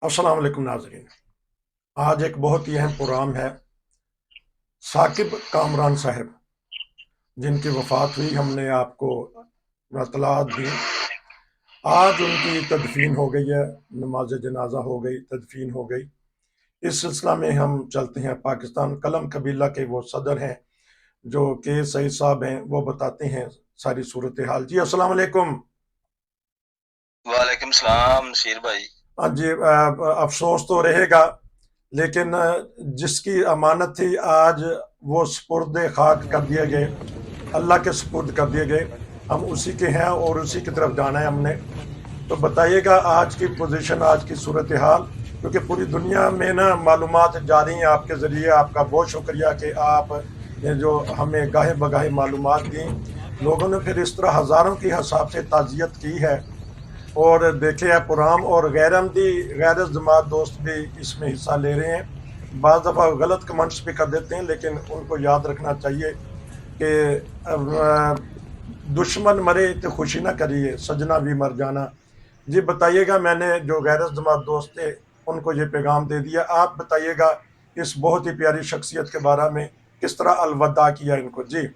अस्सलाम वालेकुम नाज़रीन। आज एक बहुत ही अहम प्रोग्राम है। साकिब कामरान साहब जिनकी वफ़ात हुई, हमने आपको इत्तलात दी। आज उनकी तदफीन हो गई है, नमाज जनाजा हो गई, तदफीन हो गई। इस सिलसिला में हम चलते हैं पाकिस्तान कलम कबीला के वो सदर हैं जो के सईद साहब हैं, वो बताते हैं सारी सूरत हाल। जी अस्सलाम वालेकुम। वालेकुम सलाम शीर भाई। हाँ जी, अफसोस तो रहेगा, लेकिन जिसकी अमानत थी आज वो स्पुर्द खाक कर दिए गए, अल्लाह के स्पुर्द कर दिए गए। हम उसी के हैं और उसी की तरफ जाना है हमने। तो बताइएगा आज की पोजीशन, आज की सूरत हाल, क्योंकि पूरी दुनिया में ना मालूमात जारी हैं आपके ज़रिए। आपका बहुत शुक्रिया कि आप ने जो हमें गाहे बगाहे मालूमात दी। लोगों ने फिर इस तरह हज़ारों की हिसाब से ताज़ियत की है और देखे है प्रोग्राम, और गैर जमात दोस्त भी इसमें हिस्सा ले रहे हैं। बाज़ दफ़ा गलत कमेंट्स भी कर देते हैं, लेकिन उनको याद रखना चाहिए कि दुश्मन मरे तो खुशी ना करिए, सजना भी मर जाना। जी बताइएगा, मैंने जो गैर जमात दोस्त थे उनको ये पैगाम दे दिया। आप बताइएगा इस बहुत ही प्यारी शख्सियत के बारे में, किस तरह अलविदा किया इनको। जी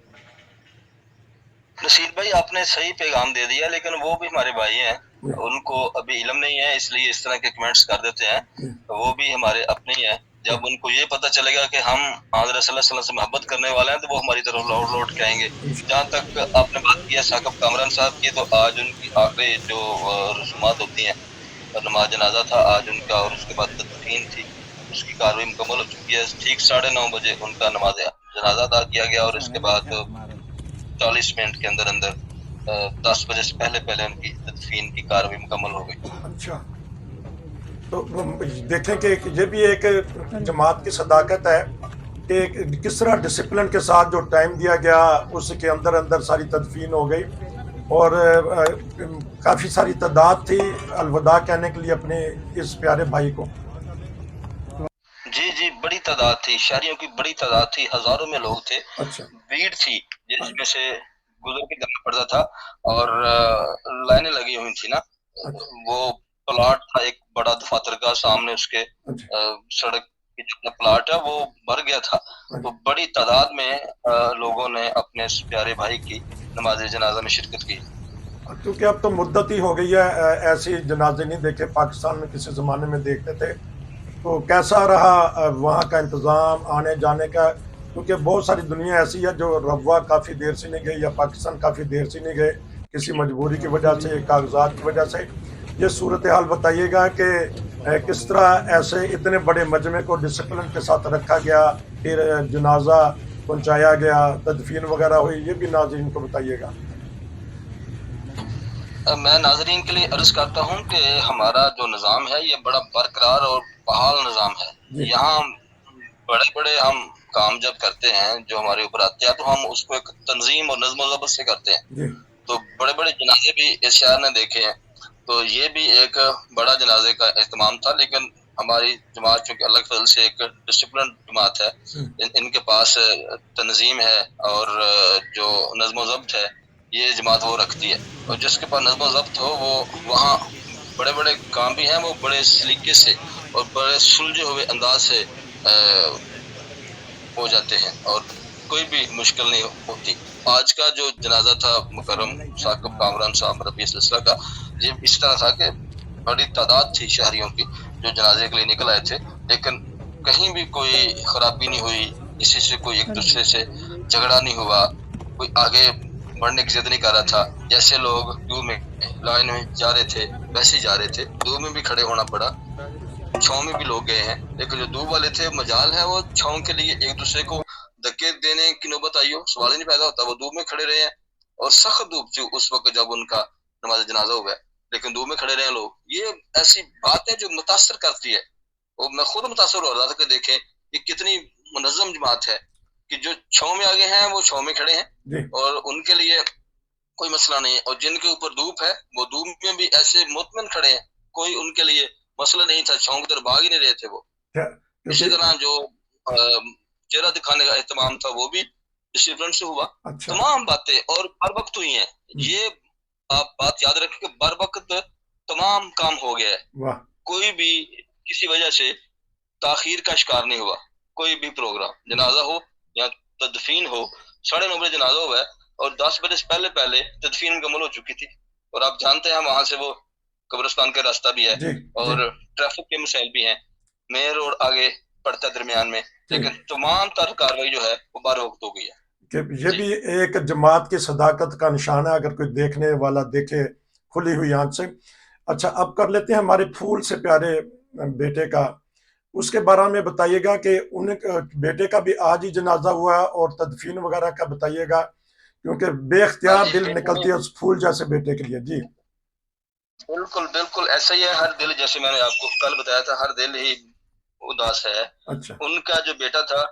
नसीर भाई आपने सही पैगाम दे दिया, लेकिन वो भी हमारे भाई हैं, जी उनको अभी इल्म नहीं है, इसलिए इस तरह के कमेंट्स कर देते हैं। जी तो वो भी हमारे अपने ही हैं। जी जब उनको ये पता चलेगा कि हम हज़रत सल्लल्लाहु अलैहि वसल्लम से मोहब्बत करने वाले हैं, तो वो हमारी तरफ लौट लौट के आएंगे। जहाँ तक आपने बात की है साकिब कामरान साहब की, तो आज उनकी आखिरी जो रस्मात होती हैं, नमाज जनाजा था आज उनका, और उसके बाद तदफीन थी, उसकी कार्रवाई मुकम्मल हो चुकी है। ठीक 9:30 बजे उनका नमाज जनाजा अदा किया गया, और इसके बाद 40 मिनट के अंदर अंदर 10 बजे से पहले पहले उनकी तदफीन की कार्रवाई मुकम्मल हो गई। अच्छा, तो देखें कि ये भी एक जमात की सदाकत है कि किस तरह डिसिप्लिन के साथ जो टाइम दिया गया उसके अंदर अंदर सारी तदफीन हो गई। और काफ़ी सारी तादाद थी अलविदा कहने के लिए अपने इस प्यारे भाई को। जी जी, बड़ी तादाद थी, शहरियों की बड़ी तादाद थी, हजारों में लोग थे, अच्छा भीड़ थी जिसमें से गुजर के जाना पड़ता था, और लाइनें लगी हुई थी ना। अच्छा वो प्लाट था एक बड़ा दफातर का, सामने उसके अच्छा सड़क की जो प्लाट है वो भर गया था। तो अच्छा। बड़ी तादाद में लोगों ने अपने इस प्यारे भाई की नमाज जनाजा में शिरकत की। क्योंकि अब तो मुद्दत ही हो गई है, ऐसे जनाजे नहीं देखे पाकिस्तान में, किसी ज़माने में देखते थे। तो कैसा रहा वहाँ का इंतज़ाम आने जाने का? क्योंकि बहुत सारी दुनिया ऐसी है जो रवा काफ़ी देर से नहीं गई, या पाकिस्तान काफ़ी देर से नहीं गए, किसी मजबूरी की वजह से, कागजात की वजह से। ये सूरत हाल बताइएगा कि किस तरह ऐसे इतने बड़े मजमे को डिसिप्लिन के साथ रखा गया, फिर जनाजा पहुँचाया गया, तदफीन वगैरह हुई, ये भी नाज़रीन को बताइएगा। मैं नाजरीन के लिए अर्ज करता हूँ कि हमारा जो निज़ाम है ये बड़ा बरकरार और बहाल निज़ाम है। जी यहाँ बड़े बड़े हम काम जब करते हैं जो हमारे ऊपर आते हैं, तो हम उसको एक तंजीम और नज़्म ज़ब्त से करते हैं। जी तो बड़े बड़े जनाजे भी इस शहर ने देखे हैं, तो ये भी एक बड़ा जनाजे का एहतमाम था। लेकिन हमारी जमात चूंकि अल्लाह के फजल से एक डिसिप्लिन जमात है, इनके पास तंजीम है, और जो नज़्म ज़ब्त है ये जमात वो रखती है। और जिसके पास नज़्म ज़ब्त हो वो वहाँ बड़े बड़े काम भी हैं, वो बड़े सलीके से और बड़े सुलझे हुए अंदाज से हो जाते हैं, और कोई भी मुश्किल नहीं होती। आज का जो जनाजा था मुकर्रम साकिब कामरान साहब रबी सिलसिला का, ये इस तरह था कि बड़ी तादाद थी शहरियों की जो जनाजे के लिए निकल आए थे, लेकिन कहीं भी कोई खराबी नहीं हुई, किसी से कोई एक दूसरे से झगड़ा नहीं हुआ, कोई आगे बढ़ने की जिद नहीं कर रहा था। जैसे लोग क्यू में लाइन में जा रहे थे वैसे ही जा रहे थे, धूप में भी खड़े होना पड़ा, छाँव में भी लोग गए हैं, लेकिन जो धूप वाले थे मजाल है वो छाँव के लिए एक दूसरे को धक्के देने की नौबत आई हो, सवाल ही नहीं पैदा होता। वो धूप में खड़े रहे हैं, और सख्त धूप थी उस वक्त जब उनका नमाज जनाजा हुआ है, लेकिन धूप में खड़े रहे लोग। ये ऐसी बात है जो मुतासर करती है। वो मैं खुद मुतासर हो रहा था कि देखें ये कितनी मुनज़्ज़म जमात है, कि जो छाँव में आगे हैं वो छाँव में खड़े हैं, जी और उनके लिए कोई मसला नहीं है, और जिनके ऊपर धूप है वो धूप में भी ऐसे मुतमिन खड़े हैं, कोई उनके लिए मसला नहीं था, छाँव की तरफ भाग ही नहीं रहे थे वो। इसी क्योंकि तरह जो चेहरा दिखाने का एहतमाम था वो भी डिसिप्लिन से हुआ। अच्छा तमाम बातें और बर वक्त हुई हैं, ये आप बात याद रखें कि बर वक्त तमाम काम हो गया है। वाह कोई भी किसी वजह से ताखीर का शिकार नहीं हुआ। कोई भी प्रोग्राम, जनाजा हो या तदफीन हो, 9:30 बजे जनाजा हुआ है और 10 बजे से पहले पहले तदफीन मुकम्मल हो चुकी थी। और आप जानते हैं वहां से वो कब्रिस्तान का रास्ता भी है जी जी और ट्रैफिक के मसाइल भी हैं, मेन रोड आगे पड़ता है दरमियान में, जी लेकिन तमाम तर कार्रवाई जो है वो बारवक्त हो गई है। कि ये जी भी एक जमात की सदाकत का निशान है, अगर कोई देखने वाला देखे खुली हुई आंख से। अच्छा, अब कर लेते हैं हमारे फूल से प्यारे बेटे का, उसके बारे में बताइएगा कि उन बेटे का भी आज ही जनाजा हुआ है, और तदफीन वगैरह का बताइएगा, क्योंकि हाँ बेख्तियार जी, दिल बेटे निकलती है उस फूल जैसे बेटे के लिए। जी बिल्कुल बिल्कुल ऐसा ही है। हर दिल, जैसे मैंने आपको कल बताया था, हर दिल ही उदास है। अच्छा उनका जो बेटा था,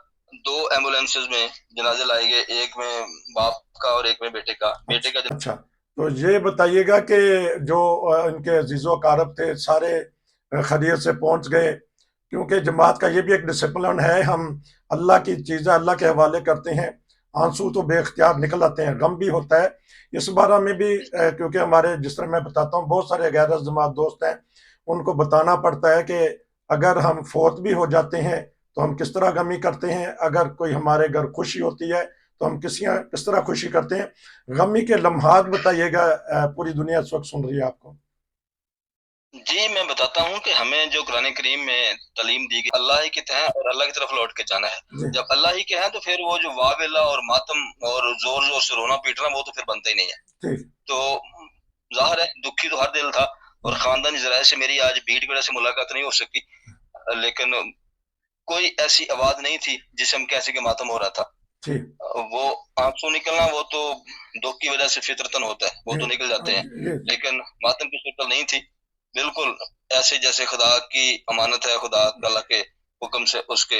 2 एम्बुलेंसेज में जनाजे लाए गए, एक में बाप का और एक में बेटे का। बेटे का अच्छा, तो ये बताइएगा कि जो इनके अजीज़ो अकारब थे सारे खैरियत से पहुंच गए, क्योंकि जमात का ये भी एक डिसिप्लिन है, हम अल्लाह की चीज़ें अल्लाह के हवाले करते हैं, आंसू तो बेख्तियार निकल आते हैं, गम भी होता है इस बारे में भी, क्योंकि हमारे जिस तरह मैं बताता हूँ बहुत सारे गैर जमात दोस्त हैं, उनको बताना पड़ता है कि अगर हम फोत भी हो जाते हैं तो हम किस तरह गमी करते हैं, अगर कोई हमारे घर खुशी होती है तो हम किस तरह खुशी करते हैं। गमी के लम्हात बताइएगा, पूरी दुनिया इस वक्त सुन रही है आपको। जी, मैं बताता हूँ कि हमें जो कुरान करीम में तालीम दी गई, अल्लाह ही के हैं और अल्लाह की तरफ लौट के जाना है। जी जब अल्लाह ही के हैं तो फिर वो जो वावेला और मातम और जोर जोर से रोना पीटना, वो तो फिर बनता ही नहीं है। ठीक। तो जाहिर है दुखी तो हर दिल था, और खानदानी जराये से मेरी आज भीड़ की वजह से मुलाकात नहीं हो सकी, लेकिन कोई ऐसी आवाज नहीं थी जिसे हम कह सके मातम हो रहा था। ठीक। वो आंसू निकलना वो तो दुख की वजह से फितरतन होता है, वो जी तो निकल जाते हैं, जी लेकिन मातम की शक्ल नहीं थी। बिल्कुल ऐसे जैसे खुदा की अमानत है, खुदा अल्लाह के हुक्म से उसके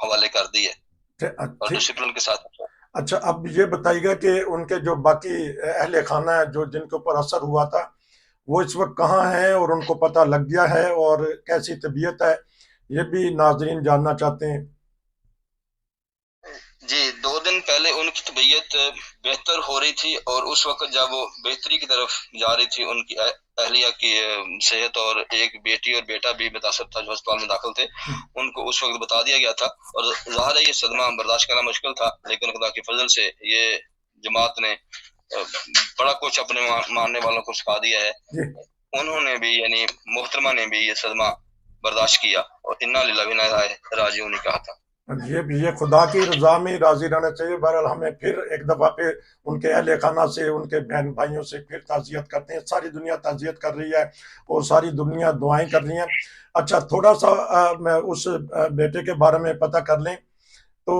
हवाले कर दी है और ठीक। डिसिप्लिन के साथ। अच्छा, अब ये बताइएगा कि उनके जो बाकी अहले खाना है जो जिनके ऊपर असर हुआ था, वो इस वक्त कहाँ हैं और उनको पता लग गया है, और कैसी तबीयत है, ये भी नाजरीन जानना चाहते हैं। जी, 2 दिन पहले उनकी तबीयत बेहतर हो रही थी, और उस वक्त जब वो बेहतरी की तरफ जा रही थी, उनकी अहलिया की सेहत, और एक बेटी और बेटा भी मुतासर था जो अस्पताल में दाखिल थे, उनको उस वक्त बता दिया गया था। और ज़ाहिर है ये सदमा बर्दाश्त करना मुश्किल था, लेकिन खुदा के फजल से ये जमात ने बड़ा कुछ अपने मानने वालों को सिखा दिया है। जी उन्होंने भी, यानी मोहतरमा ने भी ये सदमा बर्दाश्त किया और इन्ना लिल्लाहि व इन्ना इलैहि राजिऊन कहा था। ये खुदा की रजा में राजी रहना चाहिए। बहरहाल हमें फिर एक दफ़ा फिर उनके अहल खाना से, उनके बहन भाइयों से फिर ताज़ियत करते हैं। सारी दुनिया ताज़ियत कर रही है और सारी दुनिया दुआएं कर रही हैं। अच्छा, थोड़ा सा मैं उस बेटे के बारे में पता कर लें तो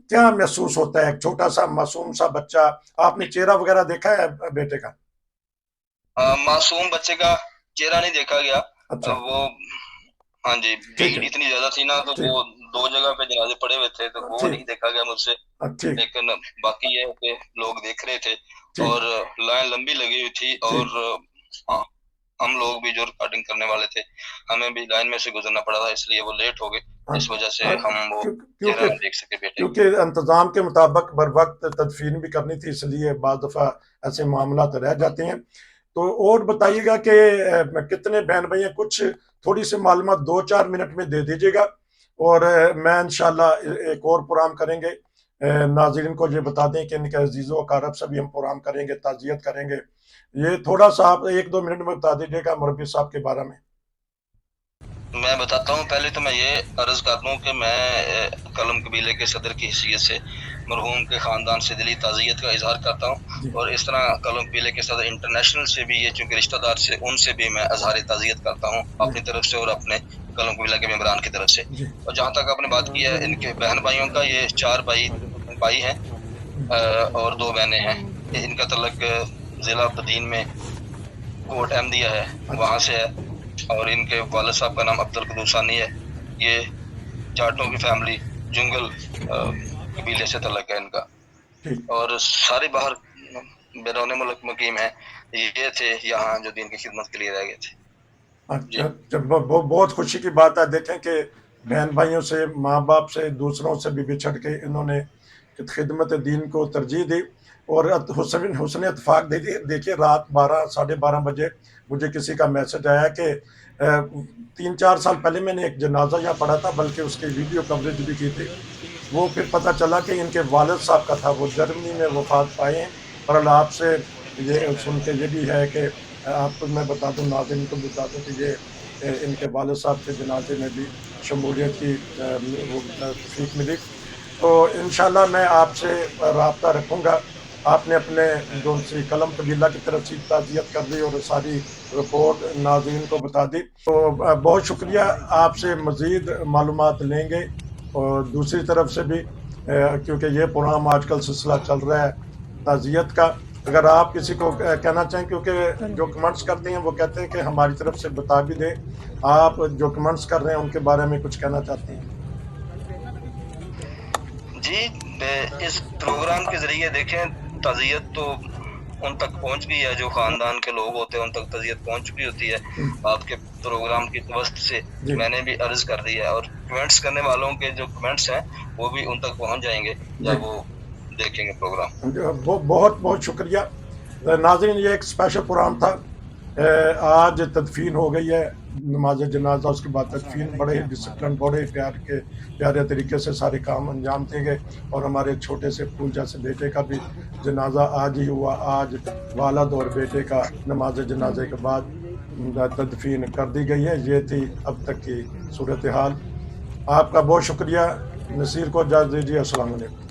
क्या महसूस होता है, एक छोटा सा मासूम सा बच्चा, आपने चेहरा वगैरह देखा है बेटे का? मासूम बच्चे का चेहरा नहीं देखा गया। अच्छा वो, हाँ जी, ठीक है। भीड़ इतनी ज्यादा थी ना, तो ठीक वो 2 जगह पे जनाजे पड़े हुए थे, तो वो ठीक नहीं देखा गया मुझसे। ठीक लेकिन बाकी ये है कि लोग देख रहे थे ठीक और लाइन लंबी लगी हुई थी, और ठीक। हाँ, हम लोग भी जो रिकॉर्डिंग करने वाले थे, हमें भी लाइन में से गुजरना पड़ा था, इसलिए वो लेट हो गए। हाँ, इस वजह से हाँ, हम वो चेहरा क्योंकि ना देख सके बेटे क्योंकि का। इंतजाम के मुताबिक बर वक्त तदफीन भी करनी थी, इसलिए बाद दफ़ा ऐसे मामला तो रह जाते हैं। तो और बताइएगा कि कितने बहन भाई हैं, कुछ थोड़ी सी मालूमात 2-4 मिनट में दे दीजिएगा, और मैं इंशाल्लाह एक और प्रोग्राम करेंगे। नाज़रीन को ये बता दें कि इनके अजीज़ों अकारब से भी हम प्रोग्राम करेंगे, ताज़ियत करेंगे। ये थोड़ा सा आप 1-2 मिनट में बता दीजिएगा मुरब्बी साहब के बारे में। मैं बताता हूँ। पहले तो मैं ये अर्ज कर दूँ कि मैं कलम कबीले के सदर की हैसियत से मरहूम के ख़ानदान से दिली ताज़ियत का इजहार करता हूँ, और इस तरह कलम कबीले के सदर इंटरनेशनल से भी, ये चूँकि रिश्तेदार से, उनसे भी मैं इजहार ताज़ियत करता हूँ अपनी तरफ से और अपने कलम कबीला के मेम्बरान की तरफ से। जी और जहाँ तक आपने बात की है इनके बहन भाइयों का, ये 4 भाई भाई हैं और 2 बहनें हैं। इनका तल्लक ज़िला बदीन में कोट अहमदिया है, वहाँ से है, और इनके वालिद साहब का नाम अब्दुल कदूस सानी है। ये जाटों की फैमिली जुंगल कबीले से तल्लक है इनका, ठीक। और सारे बाहर बैरून मुल्क मुकीम है। ये थे यहाँ जो दीन की खिदमत के लिए रह गए थे। अच्छा, जी जब बहुत खुशी की बात है, देखें कि बहन भाइयों से, माँ बाप से, दूसरों से भी बिछड़ के इन्होंने खिदमत दीन को तरजीह दी और हुस्न इत्तेफाक देखिए रात 12 साढ़े 12 बजे मुझे किसी का मैसेज आया कि 3-4 साल पहले मैंने एक जनाजा यहाँ पढ़ा था, बल्कि उसकी वीडियो कवरेज भी की थी। वो फिर पता चला कि इनके वालिद साहब का था, वो जर्मनी में वफात पाए हैं। और आपसे ये सुन के ये भी है कि आपको मैं बता दूं, नाज़रीन को बता दूं कि ये इनके वालिद साहब के जनाजे में भी शमूलियत की वो तौफीक मिली। तो इंशाल्लाह मैं आपसे राब्ता रखूँगा। आपने अपने जो सी कलम कबीला की तरफ से ताज़ियत कर दी और सारी रिपोर्ट नाज़रीन को बता दी। तो बहुत शुक्रिया, आपसे मज़ीद मालूमात लेंगे। और दूसरी तरफ से भी क्योंकि ये प्रोग्राम आजकल सिलसिला चल रहा है ताज़ियत का, अगर आप किसी को कहना चाहें, क्योंकि जो कमेंट्स करते हैं वो कहते हैं कि हमारी तरफ से बता भी दें, आप जो कमेंट्स कर रहे हैं उनके बारे में कुछ कहना चाहती हैं? जी, इस प्रोग्राम के ज़रिए देखें ताज़ियत तो उन तक पहुंच गई है, जो ख़ानदान के लोग होते हैं उन तक ताज़ियत पहुंच चुकी होती है। आपके प्रोग्राम की वजह से जी। मैंने भी अर्ज़ कर दी है, और कमेंट्स करने वालों के जो कमेंट्स हैं वो भी उन तक पहुंच जाएंगे जब वो देखेंगे प्रोग्राम। बहुत बहुत शुक्रिया नाज़रीन, ये एक स्पेशल प्रोग्राम था। आज तदफीन हो गई है, नमाज जनाजा, उसके बाद तदफीन बड़े ही डिसिप्लिन, बड़े ही प्यारे तरीके से सारे काम अंजाम दिए गए। और हमारे छोटे से फूल जैसे बेटे का भी जनाजा आज ही हुआ। आज वालिद और बेटे का नमाज जनाजे के बाद तदफीन कर दी गई है। ये थी अब तक की सूरत हाल। आपका बहुत शुक्रिया। नसीर को इजाज़त दीजिए। अस्सलाम वालेकुम।